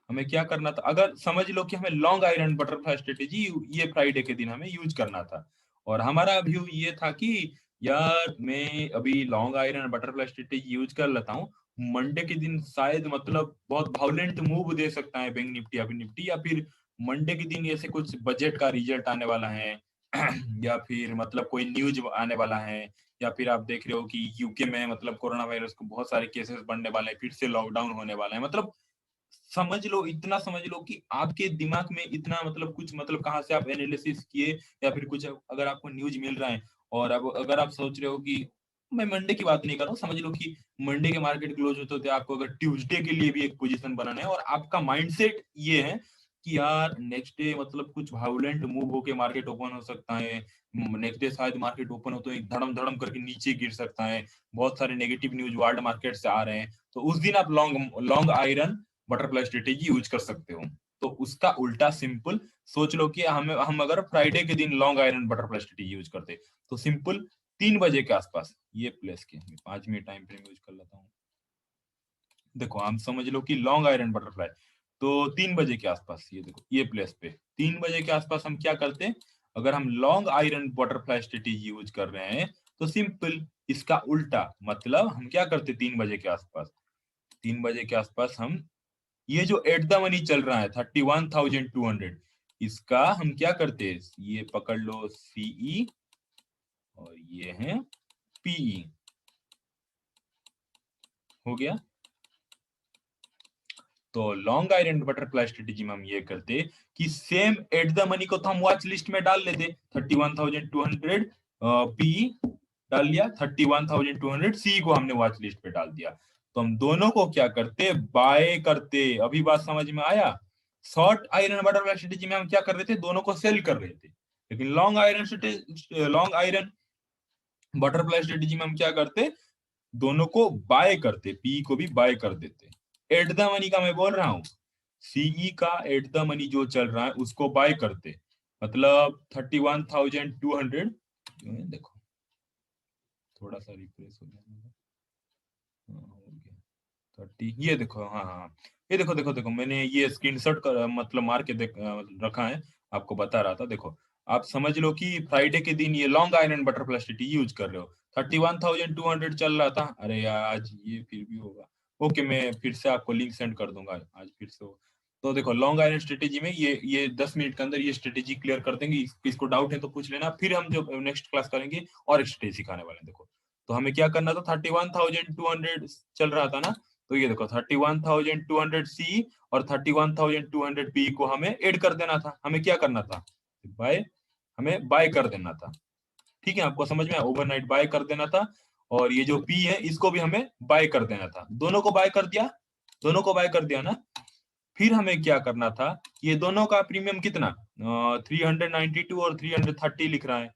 [SPEAKER 1] हमें क्या करना था। अगर समझ लो कि हमें लॉन्ग आयरन बटरफ्लाई स्ट्रेटेजी ये फ्राइडे के दिन हमें यूज करना था, और हमारा व्यू ये था कि यार मैं अभी long iron butterfly strategy use कर लेता हूँ, मंडे के दिन शायद मतलब बहुत वायलेंट मूव दे सकता है बैंक निफ्टी या फिर निफ्टी, या फिर मंडे के दिन ऐसे कुछ बजट का रिजल्ट आने वाला है या फिर मतलब कोई न्यूज आने वाला है, या फिर आप देख रहे हो कि यूके में मतलब कोरोना वायरस को बहुत सारे केसेस बढ़ने वाले हैं, फिर से लॉकडाउन होने वाला है। मतलब समझ लो, इतना समझ लो कि आपके दिमाग में इतना मतलब कुछ मतलब कहाँ से आप एनालिसिस किए, या फिर कुछ अगर आपको न्यूज मिल रहा है, और अब अगर आप सोच रहे हो कि मैं मंडे की बात नहीं कर रहा हूँ, समझ लो कि मंडे के मार्केट क्लोज होते होते आपको अगर ट्यूसडे के लिए भी एक पोजीशन बनाना है और आपका माइंडसेट ये है कि यार नेक्स्ट डे मतलब कुछ वायलेंट मूव होके मार्केट ओपन हो सकता है, नेक्स्ट डे शायद मार्केट ओपन हो तो एक धड़म धड़म करके नीचे गिर सकता है, बहुत सारे नेगेटिव न्यूज वर्ल्ड मार्केट से आ रहे हैं, तो उस दिन आप long long iron butterfly strategy use कर सकते हो। तो उसका उल्टा सिंपल सोच लो कि हम अगर फ्राइडे के दिन long iron butterfly strategy use करते, तो सिंपल 3 बजे के आसपास ये प्लेस के 5 मिनट टाइम फ्रेम यूज कर लेता हूँ। देखो हम समझ लो कि लॉन्ग आयरन बटरफ्लाई, तो 3 बजे के आसपास ये देखो ये प्लेस पे 3 बजे के आसपास हम क्या करते हैं, अगर हम long iron butterfly strategy use कर रहे हैं तो सिंपल इसका उल्टा मतलब हम क्या करते 3 बजे के आसपास, 3 बजे के आसपास हम ये जो एट द मनी चल रहा है 31,200, इसका हम क्या करते हैं, ये पकड़ लो सीई और ये है पीई, हो गया। तो लॉन्ग आयरन बटरफ्लाई स्ट्रेटेजी में हम ये करते कि सेम एट द मनी को तो हम वॉच लिस्ट में डाल लेते 31,200 पी डाल लिया, 31,200 सी को हमने वॉच लिस्ट पे डाल दिया, तो हम दोनों को क्या करते बाय करते। अभी बात समझ में आया? शॉर्ट आयरन बटरफ्लाई स्ट्रेटेजी में हम क्या कर रहे थे, दोनों को सेल कर रहे थे, लेकिन लॉन्ग आयरन बटरफ्लाई स्ट्रेटेजी में हम क्या करते, दोनों को बाय करते, पी को भी बाय कर देते। एट द मनी का मैं बोल रहा हूँ, सीई का एट द मनी जो चल रहा है उसको बाय करते, मतलब 31,200, देखो थोड़ा सा रिफ्रेश हो जाएगा, हो गया 30, ये देखो, हाँ हाँ हाँ। ये देखो देखो देखो मैंने ये स्क्रीनशॉट कर मतलब मार के रखा है, आपको बता रहा था। देखो आप समझ लो कि फ्राइडे के दिन ये long iron butterfly strategy use कर रहे हो, 31,200 चल रहा था, अरे यार आज ये फिर भी होगा, ओके मैं फिर से आपको लिंक सेंड कर दूंगा, आज फिर से हो। तो देखो लॉन्ग आयरन स्ट्रेटेजी में ये 10 मिनट के अंदर ये स्ट्रेटेजी क्लियर कर देंगे, इसको डाउट है तो पूछ लेना, फिर हम जो नेक्स्ट क्लास करेंगे और एक स्ट्रेटेजी सिखाने वाले हैं। देखो तो हमें क्या करना था, 31,200 चल रहा था ना, तो ये देखो 31,200 सी और 31,200 पी को हमें ऐड कर देना था, हमें क्या करना था, बाय, हमें बाय कर देना था। ठीक है, आपको समझ में आया, ओवरनाइट बाय कर देना था, और ये जो पी है इसको भी हमें बाय कर देना था, दोनों को बाय कर दिया, दोनों को बाय कर दिया ना। फिर हमें क्या करना था, ये दोनों का प्रीमियम कितना, 392 और 330 लिख रहा है,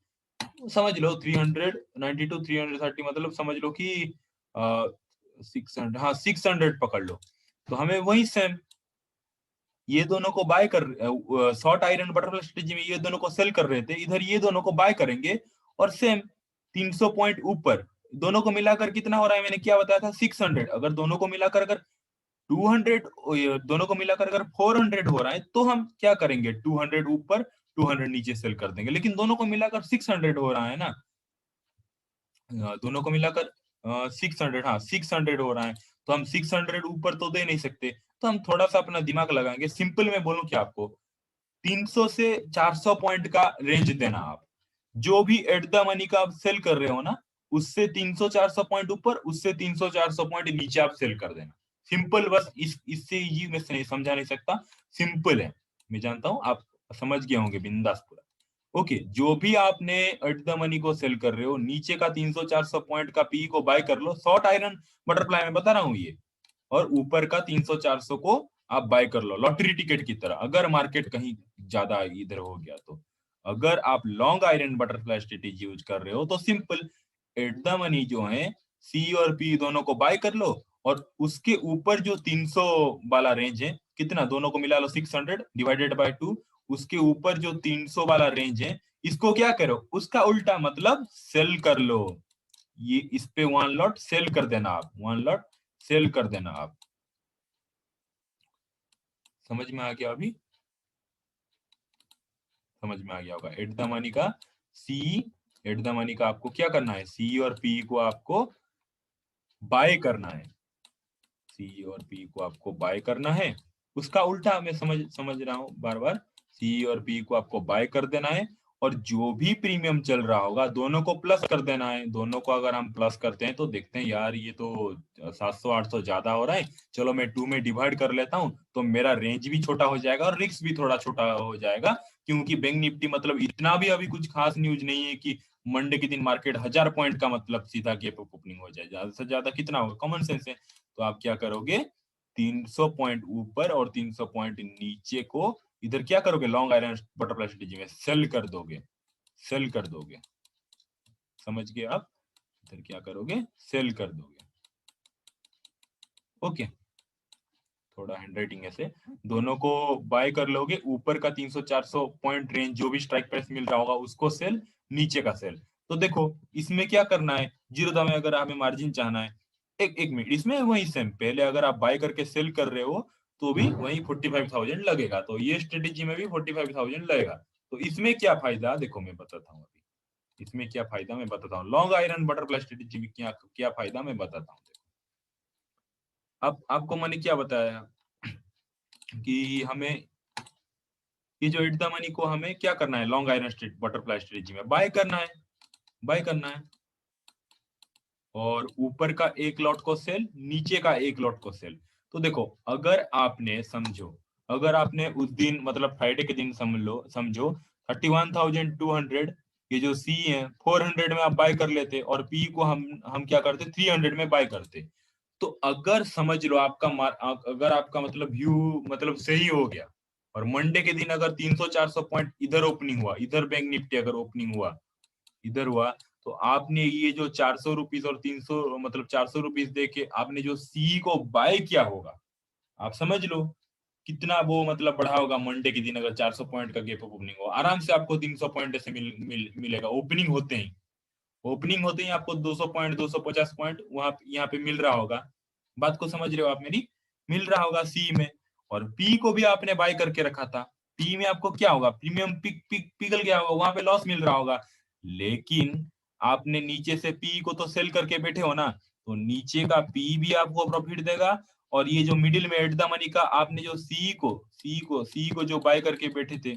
[SPEAKER 1] समझ लो 392 330 मतलब समझ लो कि 600, हाँ 600 पकड़ लो, तो हमें वही सेम ये दोनों को बाय कर, शॉर्ट आयरन बटरफ्लाई स्ट्रेटजी में ये दोनों को सेल कर रहे थे, इधर ये दोनों को बाय करेंगे, और सेम 300 पॉइंट ऊपर, दोनों को मिलाकर कितना हो रहा है, मैंने क्या बताया था 600, अगर दोनों को मिलाकर अगर 200, दोनों को मिलाकर अगर 400 हो रहा है तो हम क्या करेंगे, 200 ऊपर 200 नीचे सेल कर देंगे, लेकिन दोनों को मिलाकर 600 हो रहा है ना, दोनों को मिलाकर 600, हाँ 600 हो रहा है, तो हम 600 ऊपर तो दे नहीं सकते, तो हम थोड़ा सा अपना दिमाग लगाएंगे, सिंपल में बोलूं क्या आपको, 300 से 400 पॉइंट का रेंज देना आप, जो भी एट द मनी का आप सेल कर रहे हो ना, उससे 300-400 पॉइंट ऊपर, उससे 300-400 पॉइंट नीचे आप सेल कर देना, सिंपल, बस इससे ये मैं समझा नहीं सकता, सिंपल है, मैं जानता हूं आप समझ गए होंगे बिंदास पूरा। ओके, जो भी आपने एट द मनी को सेल कर रहे हो, नीचे का 300-400 पॉइंट का पी को बाय कर लो, शॉर्ट आयरन बटरफ्लाई में बता रहा हूँ ये, और ऊपर का 300-400 को आप बाय कर लो, लॉटरी टिकट की तरह, अगर मार्केट कहीं ज्यादा इधर हो गया तो। अगर आप long iron butterfly strategy use कर रहे हो तो सिंपल एट द मनी जो है सी और पी दोनों को बाय कर लो, और उसके ऊपर जो 300 वाला रेंज है, कितना दोनों को मिला लो 600 डिवाइडेड बाय 2, उसके ऊपर जो 300 वाला रेंज है इसको क्या करो, उसका उल्टा मतलब सेल कर लो, ये इस पे 1 लॉट सेल कर देना आप, 1 लॉट सेल कर देना आप, समझ में आ गया अभी, समझ में आ गया होगा। एट द मनी का सी, एट द मनी का आपको क्या करना है, सी और पी को आपको बाय करना है, सी और पी को आपको बाय करना है, उसका उल्टा मैं समझ समझ रहा हूँ बार बार, सी और पी को आपको बाय कर देना है, और जो भी प्रीमियम चल रहा होगा दोनों को प्लस कर देना है, दोनों को अगर हम प्लस करते हैं तो देखते हैं यार ये तो 700-800 ज्यादा हो रहा है, चलो मैं 2 में डिवाइड कर लेता हूँ, तो मेरा रेंज भी छोटा हो जाएगा और रिस्क भी थोड़ा छोटा हो जाएगा, क्योंकि बैंक निफ्टी मतलब इतना भी अभी कुछ खास न्यूज नहीं है कि मंडे के दिन मार्केट 1000 पॉइंट का मतलब सीधा गैप अप ओपनिंग हो जाए। ज्यादा से ज्यादा कितना होगा, कॉमन सेंस है। तो आप क्या करोगे, 300 पॉइंट ऊपर और 300 पॉइंट नीचे को इधर क्या करोगे, लॉन्ग आयरन बटरफ्लाई स्ट्रेटजी में सेल कर दोगे, सेल कर दोगे। समझ गए आप, इधर क्या करोगे, सेल कर दोगे। ओके, थोड़ा हैंडराइटिंग ऐसे, दोनों को बाय कर लोगे। ऊपर का 300-400 पॉइंट रेंज जो भी स्ट्राइक प्राइस मिल रहा होगा उसको सेल, नीचे का सेल। तो देखो इसमें क्या करना है, जीरो दाम में अगर हमें मार्जिन चाहना है, एक मिनट, इसमें वही सेम, पहले अगर आप बाय करके सेल कर रहे हो तो भी वही 45,000 लगेगा। तो ये स्ट्रेटेजी में भी 45,000 लगेगा। तो इसमें क्या फायदा, देखो मैं बताता हूँ अभी, इसमें क्या फायदा मैं बताता हूँ। लॉन्ग आयरन बटरफ्लाई स्ट्रेटेजी में क्या क्या फायदा मैं बताता हूँ। अब आपको मैंने क्या बताया कि हमें ये जो एट द मनी को हमें क्या करना है, long iron straight butterfly strategy में बाय करना है, बाय करना है। और ऊपर का एक लॉट को सेल, नीचे का एक लॉट को सेल। तो देखो अगर आपने समझो, अगर आपने उस दिन मतलब फ्राइडे के दिन समझो 31,200 ये जो सी है 400 में आप बाय कर लेते और पी को हम क्या करते 300 में बाय करते। तो अगर समझ लो आपका अगर आपका मतलब व्यू मतलब सही हो गया और मंडे के दिन अगर 300-400 पॉइंट इधर ओपनिंग हुआ, इधर बैंक निफ्टी अगर ओपनिंग हुआ, इधर हुआ, तो आपने ये जो 400 रुपीज और 300 मतलब 400 रुपीज दे के आपने जो सी को बाय किया होगा, आप समझ लो कितना वो मतलब बढ़ा होगा। मंडे के दिन अगर 400 पॉइंट का गैप ओपनिंग हो, आराम से आपको 300 पॉइंट से मिलेगा ओपनिंग होते ही। ओपनिंग होते ही आपको 200 पॉइंट 250 पॉइंट वहां यहाँ पे मिल रहा होगा। बात को समझ रहे हो आप मेरी, मिल रहा होगा सी में। और पी को भी आपने बाय करके रखा था, पी में आपको क्या होगा, प्रीमियम पिघल गया होगा, वहां पे लॉस मिल रहा होगा। लेकिन आपने नीचे से पी को तो सेल करके बैठे हो ना, तो नीचे का पी भी आपको प्रॉफिट देगा। और ये जो मिडिल में एट द मनी का आपने जो सी को जो बाय करके बैठे थे,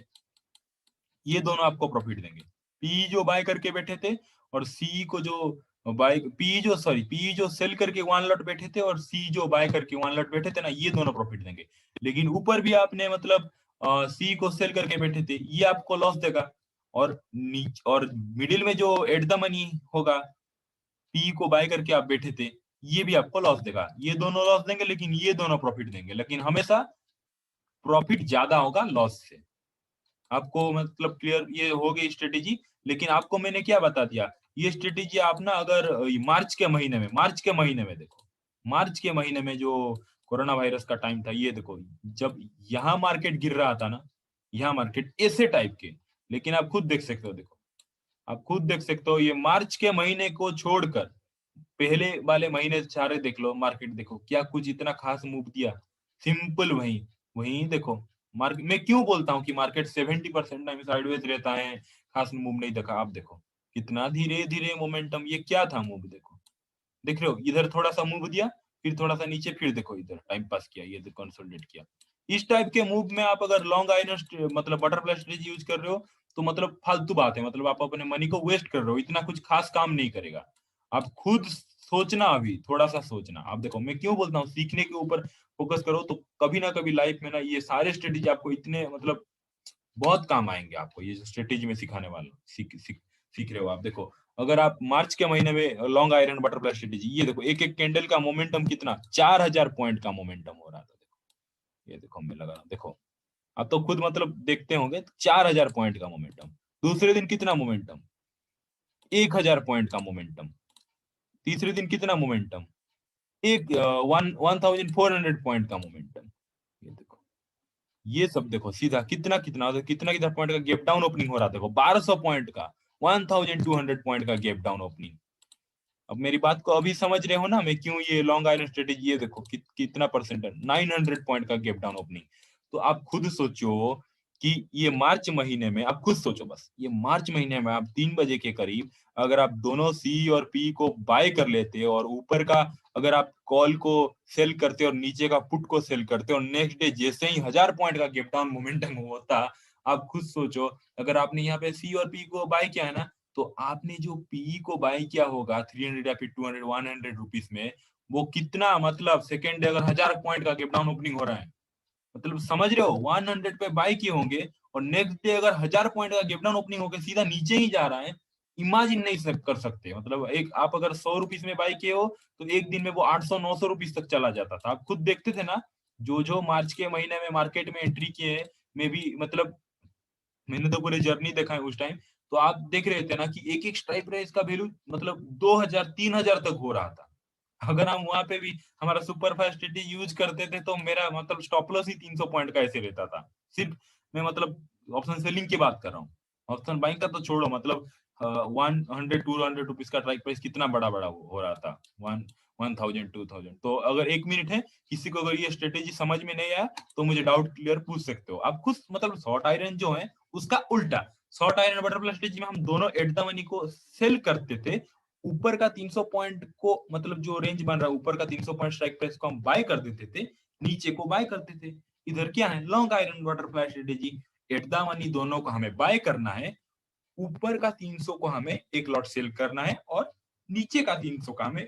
[SPEAKER 1] ये दोनों आपको प्रॉफिट देंगे। पी जो बाय करके बैठे थे और सी को जो पी जो सेल करके वन लॉट बैठे थे और सी जो बाय करके वन लॉट बैठे थे ना, ये दोनों प्रॉफिट देंगे। लेकिन ऊपर भी आपने मतलब सी को सेल करके बैठे थे, ये आपको लॉस देगा। और मिडिल में जो एट द मनी होगा, पी को बाय करके आप बैठे थे, ये भी आपको लॉस देगा। ये दोनों लॉस देंगे लेकिन ये दोनों प्रॉफिट देंगे, लेकिन हमेशा प्रॉफिट ज्यादा होगा लॉस से। आपको मतलब क्लियर ये हो गई स्ट्रेटेजी। लेकिन आपको मैंने क्या बता दिया, ये स्ट्रेटेजी आप ना अगर मार्च के महीने में देखो, मार्च के महीने में जो कोरोना वायरस का टाइम था, ये देखो जब यहाँ मार्केट गिर रहा था ना, यहाँ मार्केट ऐसे टाइप के, लेकिन आप खुद देख सकते हो, देखो आप खुद देख सकते हो, ये मार्च के महीने को छोड़कर पहले वाले महीने सारे देख लो, मार्केट देखो क्या कुछ इतना खास मूव दिया, सिंपल वही वही देखो। मार्केट मैं क्यों बोलता हूँ कि मार्केट 70% टाइम साइडवेज रहता है, खास मूव नहीं देखा। आप देखो कितना धीरे धीरे मोमेंटम, ये क्या था मूव, देखो देख रहे हो, इधर थोड़ा सा मूव दिया, फिर थोड़ा सा नीचे, फिर देखो इधर टाइम पास किया, ये कंसोलिडेट किया। इस टाइप के मूव में आप अगर लॉन्ग आयरन मतलब बटरफ्लाई स्ट्रेटजी यूज कर रहे हो तो मतलब फालतू बात है, मतलब आप अपने मनी को वेस्ट कर रहे हो, इतना कुछ खास काम नहीं करेगा। आप खुद सोचना, अभी थोड़ा सा सोचना। आप देखो मैं क्यों बोलता हूँ सीखने के ऊपर फोकस करो, तो कभी ना कभी लाइफ में ना ये सारे स्ट्रेटेजी आपको इतने मतलब बहुत काम आएंगे। आपको ये जो स्ट्रेटेजी में सिखाने वाला सीख रहे हो आप, देखो अगर आप मार्च के महीने में लॉन्ग आयरन बटरफ्लाई स्ट्रेटेजी, ये देखो एक एक कैंडल का मोमेंटम कितना, 4,000 पॉइंट का मोमेंटम हो रहा था। देखो ये देखो मैं लगा रहा हूँ, देखो आप तो खुद मतलब देखते होंगे, 4,000 पॉइंट का मोमेंटम। दूसरे दिन कितना मोमेंटम, 1,000 पॉइंट का मोमेंटम। तीसरे दिन कितना मोमेंटम, एक 1,400 पॉइंट का मोमेंटम। ये देखो, ये सब देखो सीधा कितना कितना कितना कितना पॉइंट का गैप डाउन ओपनिंग हो रहा है, देखो 1,200 पॉइंट का, 1,200 पॉइंट का गैप डाउन ओपनिंग। अब मेरी बात को अभी समझ रहे हो ना, मैं क्यों ये लॉन्ग आयरन स्ट्रेटेजी, ये देखो कितना परसेंट है, 900 पॉइंट का गैप डाउन ओपनिंग। तो आप खुद सोचो कि ये मार्च महीने में, आप खुद सोचो बस, ये मार्च महीने में आप 3 बजे के करीब अगर आप दोनों सी और पी को बाय कर लेते और ऊपर का अगर आप कॉल को सेल करते और नीचे का पुट को सेल करते और नेक्स्ट डे जैसे ही 1,000 पॉइंट का गैप डाउन मोमेंटम होता, आप खुद सोचो अगर आपने यहाँ पे सी और पी को बाय किया है ना, तो आपने जो पी को बाय किया होगा 300 या फिर 200 100 रुपीज में, वो कितना मतलब सेकेंड अगर 1,000 पॉइंट का गैप डाउन ओपनिंग हो रहा है, मतलब समझ रहे हो 100 पे बाय किए होंगे और नेक्स्ट डे अगर 1000 पॉइंट का गैप डाउन ओपनिंग होकर सीधा नीचे ही जा रहा है, इमेजिन नहीं कर सकते। मतलब एक आप अगर 100 रुपीज में बाई किए हो तो एक दिन में वो 800-900 रुपीज तक चला जाता था। आप खुद देखते थे ना, जो मार्च के महीने में मार्केट में एंट्री किए हैं, मैं भी मतलब मैंने तो पूरे जर्नी देखा है उस टाइम। तो आप देख रहे थे ना कि एक एक स्ट्राइक प्राइस का वैल्यू मतलब 2000-3000 तक हो रहा था। अगर हम वहां पे भी हमारा सुपर फास्ट स्ट्रेटेजी यूज करते थे तो मेरा मतलब स्टॉप लॉस ही 300 पॉइंट का ऐसे रहता था। सिर्फ मैं मतलब ऑप्शन सेलिंग की बात कर रहा हूँ, ऑप्शन बाइंग का तो छोड़ो। मतलब 100-200 रुपीज का स्ट्राइक प्राइस कितना बड़ा बड़ा हो रहा था, 1000-2000। तो अगर 1 मिनट है, किसी को अगर ये स्ट्रेटेजी समझ में नहीं आया तो मुझे डाउट क्लियर पूछ सकते हो आप खुद। मतलब शॉर्ट आयरन जो है उसका उल्टा, शॉर्ट आयरन बटरफ्लाई स्ट्रेटेजी में हम दोनों एट द मनी को सेल करते थे। ऊपर का 300 पॉइंट को मतलब जो रेंज बन रहा है ऊपर का 300 पॉइंट स्ट्राइक प्राइस को हम बाय कर देते थे, नीचे को बाय करते थे। इधर क्या है, long iron butterfly strategy, at the money दोनों को हमें बाय करना है, ऊपर का 300 को हमें एक लॉट सेल करना है और नीचे का 300 का हमें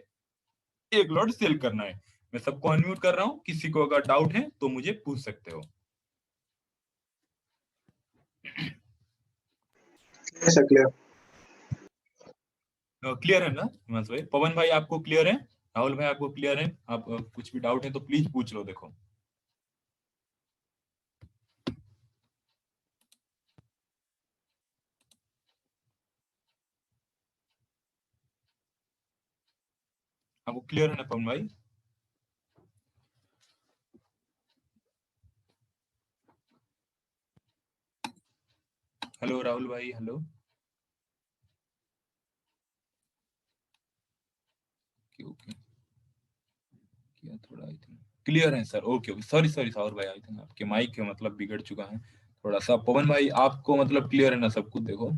[SPEAKER 1] एक लॉट सेल करना है। मैं सबको अनम्यूट कर रहा हूँ, किसी को अगर डाउट है तो मुझे पूछ सकते हो।
[SPEAKER 2] क्लियर।
[SPEAKER 1] क्लियर है ना हिमांशु भाई? पवन भाई आपको क्लियर है? राहुल भाई आपको क्लियर है? आप कुछ भी डाउट है तो प्लीज पूछ लो। देखो आपको क्लियर है ना पवन भाई? हेलो राहुल भाई, हेलो। ओके, क्या थोड़ा आई थिंक क्लियर है sir. Okay okay, sorry sorry Sahur भाई, आई थिंक आपके माइक मतलब बिगड़ चुका है थोड़ा सा। पवन भाई आपको मतलब क्लियर है ना सब कुछ? देखो